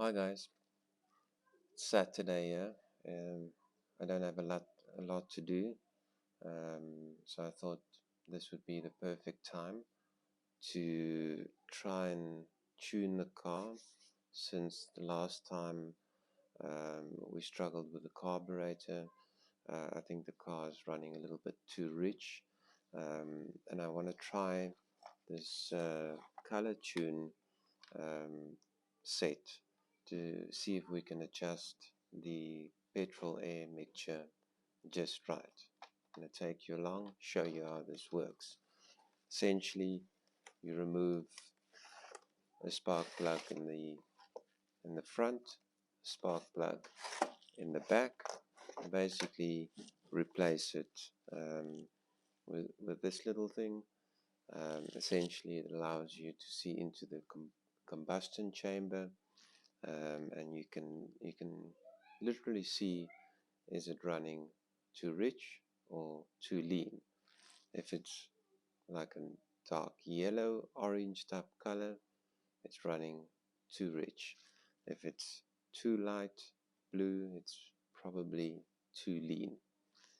Hi guys, it's Saturday, yeah. I don't have a lot to do, so I thought this would be the perfect time to try and tune the car. Since the last time we struggled with the carburetor, I think the car is running a little bit too rich, and I want to try this Colortune set to see if we can adjust the petrol air mixture just right. I'm going to take you along, show you how this works. Essentially, you remove a spark plug in the front, spark plug in the back, and basically replace it with this little thing. Essentially, it allows you to see into the combustion chamber, and you can literally see, is it running too rich or too lean. If it's like a dark yellow orange type color, it's running too rich. If it's too light blue, it's probably too lean.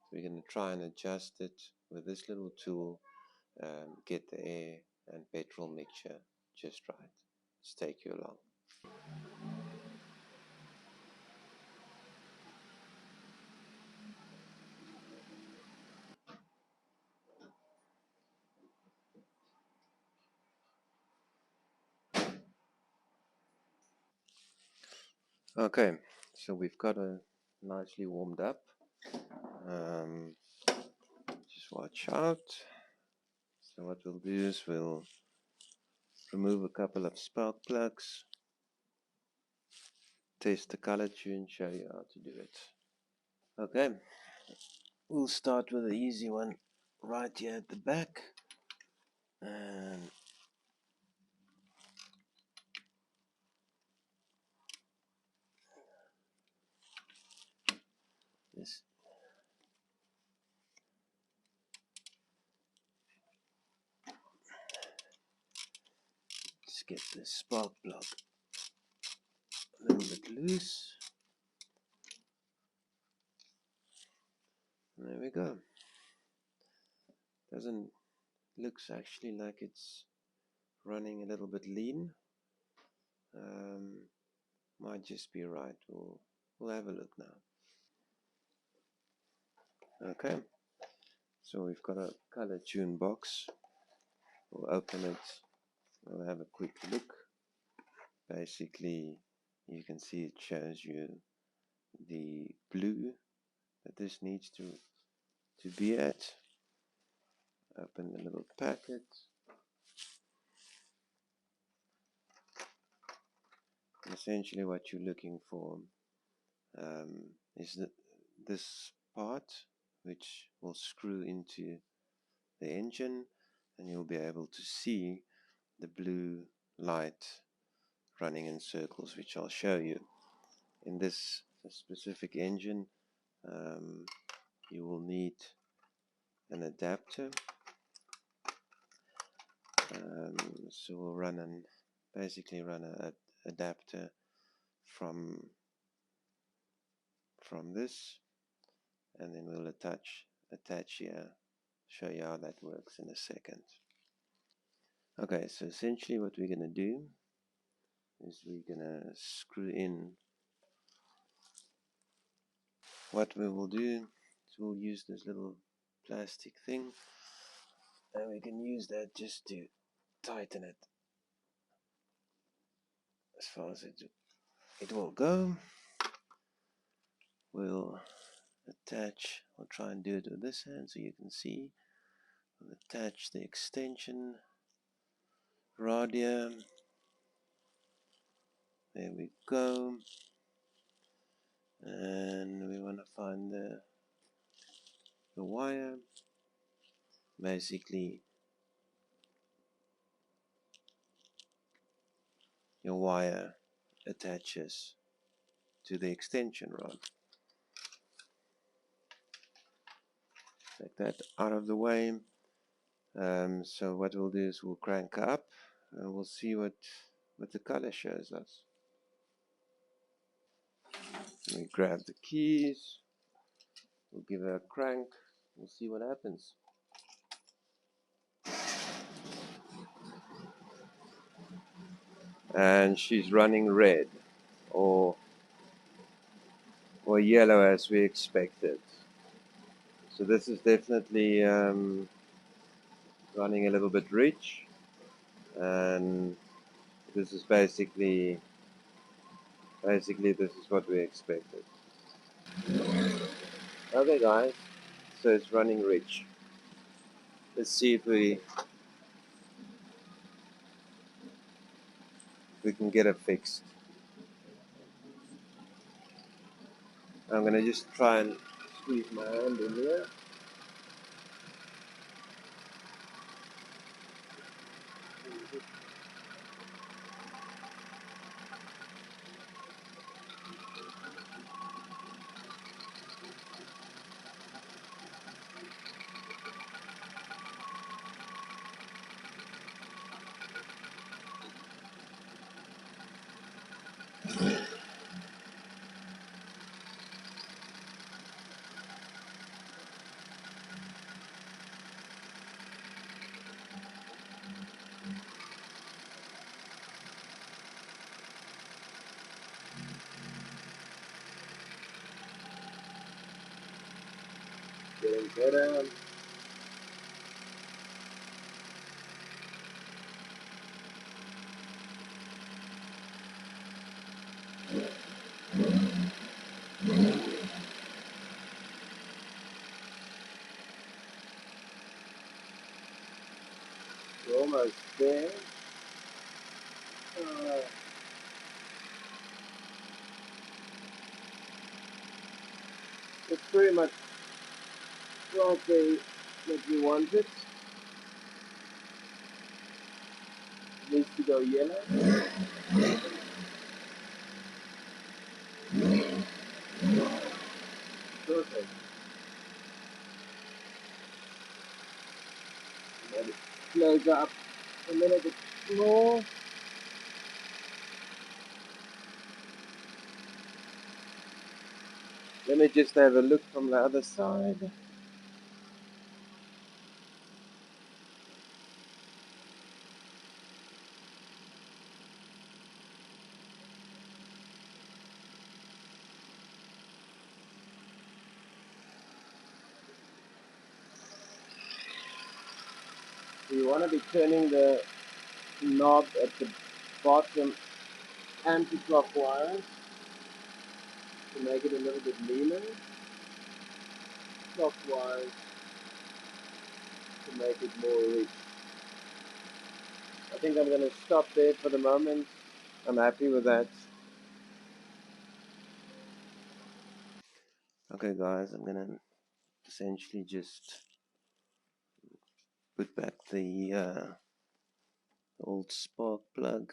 So we're going to try and adjust it with this little tool, get the air and petrol mixture just right. Let's take you along. Okay, so we've got it nicely warmed up. Um, just watch out. So what we'll do is we'll remove a couple of spark plugs, test the color tune, show you how to do it. Okay, we'll start with the easy one right here at the back. And this, just get this spark plug a little bit loose. And there we go. Doesn't looks actually like it's running a little bit lean. Might just be right. We'll have a look now. Okay, so we've got a color tune box. We'll open it. We'll have a quick look. Basically, you can see it shows you the blue that this needs to be at. Open the little packet. Essentially, what you're looking for is this part, which will screw into the engine, and you'll be able to see the blue light running in circles, which I'll show you. In this specific engine, you will need an adapter. So we'll basically run an adapter from this, and then we'll attach here. Show you how that works in a second. Okay, so essentially what we're going to do is we're going to screw in. What we will do is we'll use this little plastic thing, and we can use that just to tighten it as far as it will go. We'll attach, I'll try and do it with this hand so you can see. We'll attach the extension rod here. There we go. And we want to find the wire. Basically, your wire attaches to the extension rod. Take that out of the way. So what we'll do is we'll crank up and we'll see what the color shows us. We grab the keys, we'll give her a crank, we'll see what happens. And she's running red or yellow as we expected. So this is definitely running a little bit rich, and this is basically this is what we expected. Okay guys, so it's running rich. Let's see if we can get it fixed. I'm gonna just try and squeeze my hand in here. Getting better. We're almost there. It's pretty much right there that we want it. It needs to go yellow. Perfect. Let it close up a little bit more. Let me just have a look from the other side. So you want to be turning the knob at the bottom anti-clockwise to make it a little bit leaner. Clockwise to make it more rich. I think I'm going to stop there for the moment. I'm happy with that. Okay guys, I'm going to essentially just put back the old spark plug,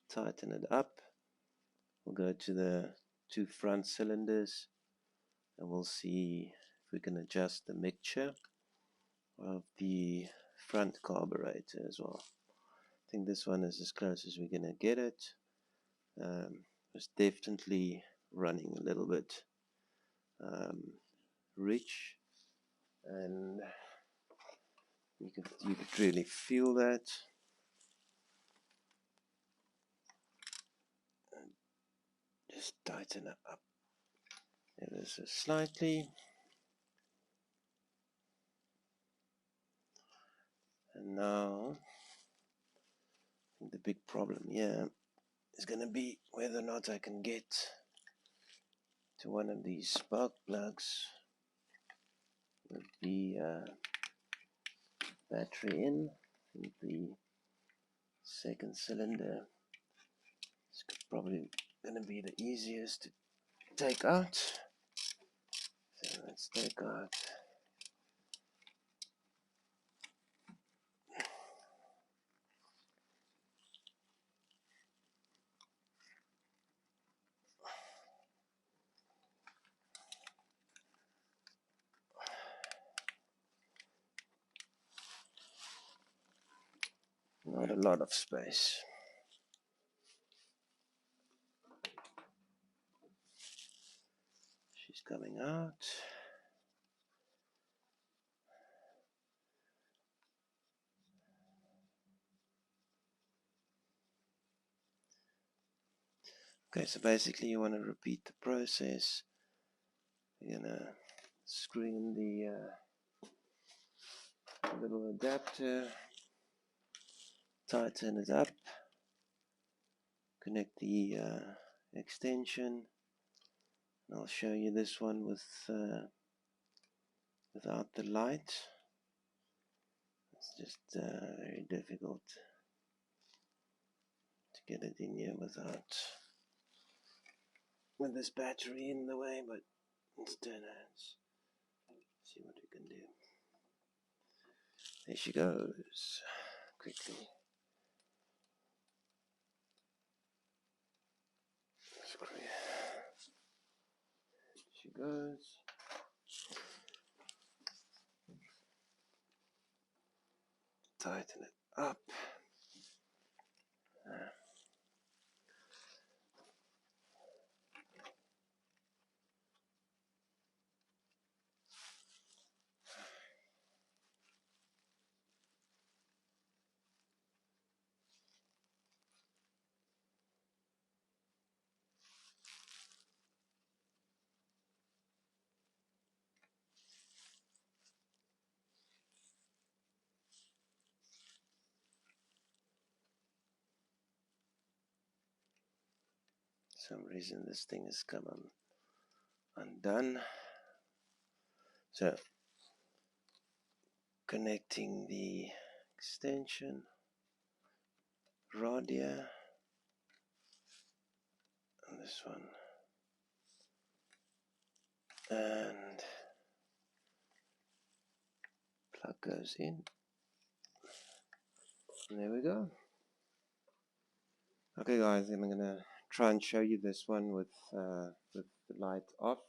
tighten it up. We'll go to the two front cylinders and we'll see if we can adjust the mixture of the front carburetor as well. I think this one is as close as we're going to get it. It's definitely running a little bit rich, and you could really feel that. Just tighten it up ever so slightly, and now I think the big problem here is going to be whether or not I can get to one of these spark plugs with the battery in. I think the second cylinder is probably going to be the easiest to take out. So let's take out not a lot of space. is coming out. Okay, so basically you want to repeat the process. You're gonna screw in the little adapter, tighten it up, connect the extension. And I'll show you this one with without the light. It's just very difficult to get it in here with this battery in the way, but let's turn it. See what we can do. There she goes. Quickly. Screw. She goes. Tighten it up. For some reason this thing has come undone. So connecting the extension rod here and this one, and plug goes in, and there we go. Okay guys, I'm gonna try and show you this one with the light off.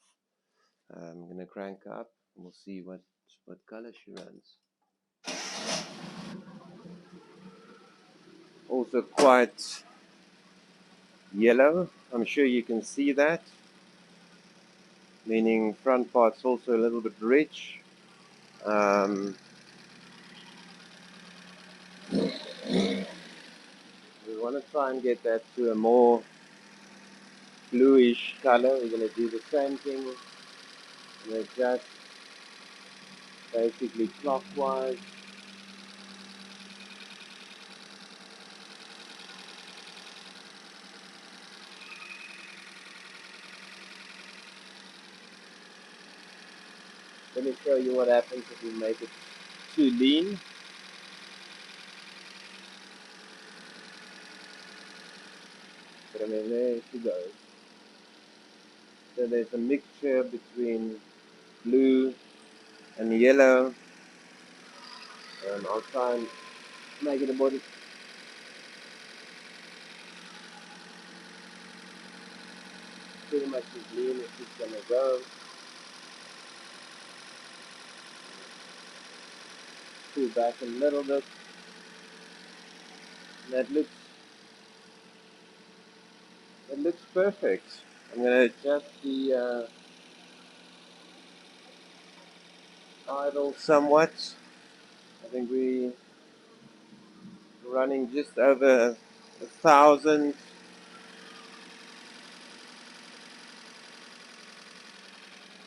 I'm gonna crank up and we'll see what color she runs. Also quite yellow, I'm sure you can see that, meaning front part's also a little bit rich. We want to try and get that to a more bluish color. We're going to do the same thing and adjust basically clockwise. Let me show you what happens if we make it too lean. But I mean, there she goes. So there's a mixture between blue and yellow. I'll try and make it about pretty much as lean as it's gonna go. Pull back a little bit. That looks perfect. I'm gonna adjust the idle somewhat. I think we're running just over 1,000.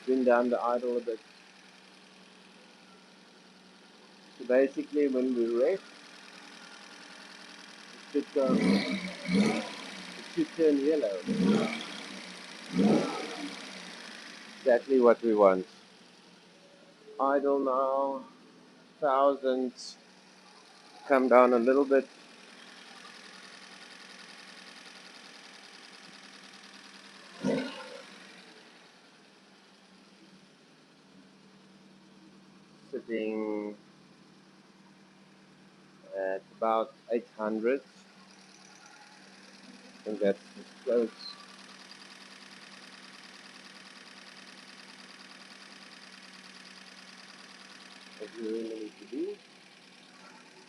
Bring down the idle a bit. So basically, when we rest, it should turn yellow. Exactly what we want. Idle now, 1,000. Come down a little bit. Sitting at about 800. I think that's as close as you really need to be.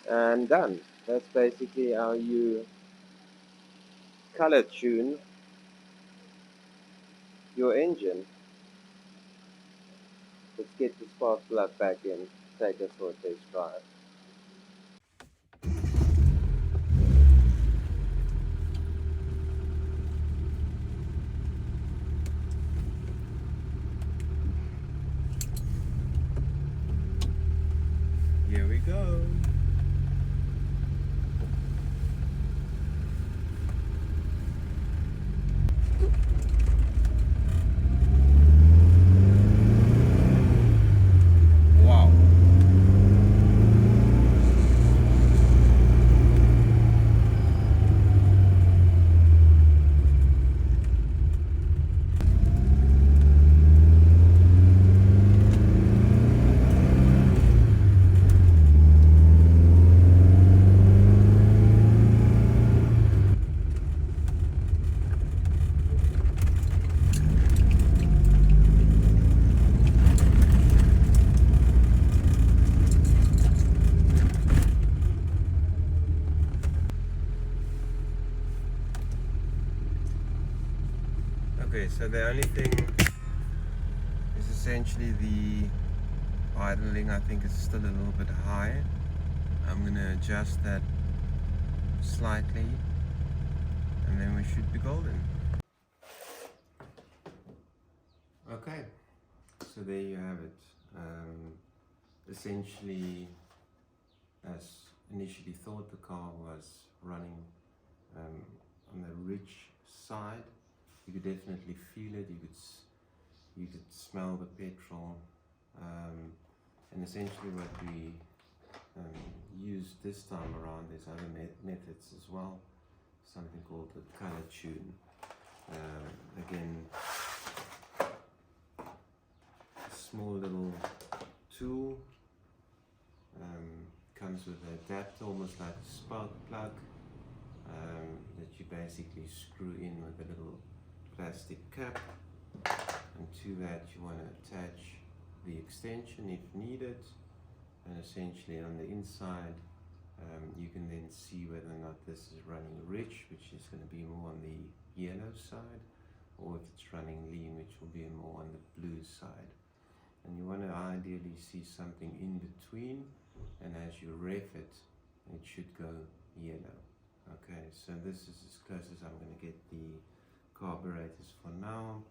And done. That's basically how you color tune your engine. get the spark plug back in, take it for a test drive. Here we go. Wow. Okay, so the only thing is essentially the idling. I think it's still a little bit high. I'm going to adjust that slightly and then we should be golden. Okay, so there you have it. Essentially, as initially thought, the car was running on the rich side. You could definitely feel it. You could smell the petrol, and essentially what we used this time around. There's other methods as well. Something called the Colortune. Again, a small little tool. Comes with an adapter, almost like a spark plug, that you basically screw in with a little plastic cap, and to that you want to attach the extension if needed, and essentially on the inside you can then see whether or not this is running rich, which is going to be more on the yellow side, or if it's running lean, which will be more on the blue side. And you want to ideally see something in between, and as you ref it, it should go yellow. Okay, so this is as close as I'm going to get the carburetors for now.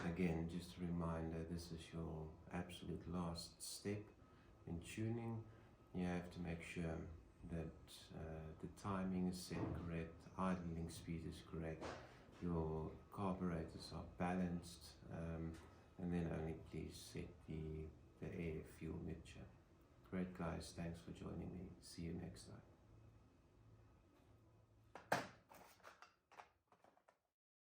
Again, just a reminder, this is your absolute last step in tuning. You have to make sure that the timing is set correct, idling speed is correct, your carburetors are balanced, and then only please set the air fuel mixture. Great guys, thanks for joining me. See you next time.